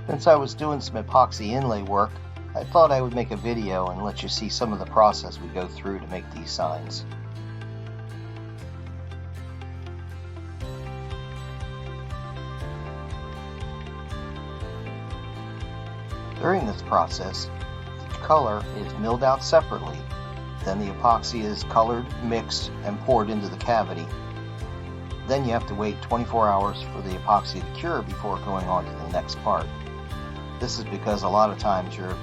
Since I was doing some epoxy inlay work, I thought I would make a video and let you see some of the process we go through to make these signs. During this process, each color is milled out separately. Then the epoxy is colored, mixed, and poured into the cavity. Then you have to wait 24 hours for the epoxy to cure before going on to the next part. This is because a lot of times your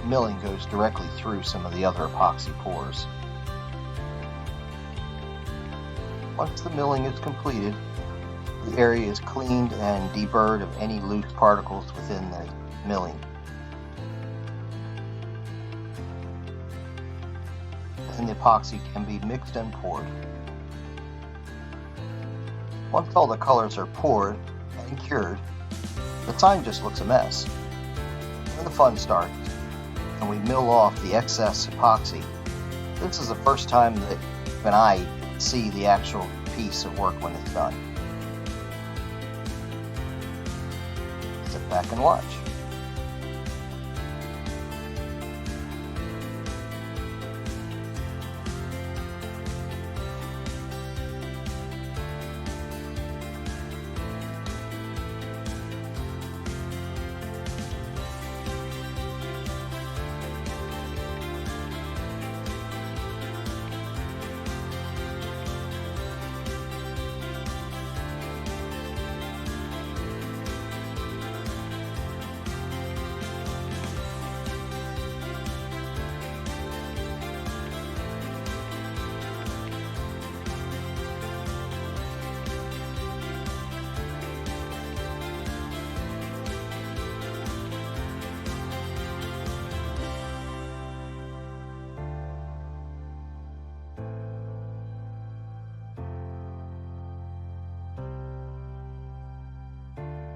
milling goes directly through some of the other epoxy pores. Once the milling is completed, the area is cleaned and deburred of any loose particles within the milling. And the epoxy can be mixed and poured. Once all the colors are poured and cured, the sign just looks a mess. Then the fun starts, and we mill off the excess epoxy. This is the first time that even I see the actual piece of work when it's done. Sit back and watch.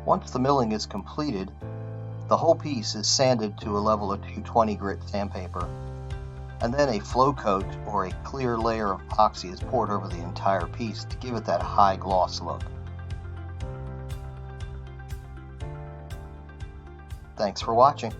Once the milling is completed, the whole piece is sanded to a level of 220 grit sandpaper, and then a flow coat or a clear layer of epoxy is poured over the entire piece to give it that high gloss look. Thanks for watching.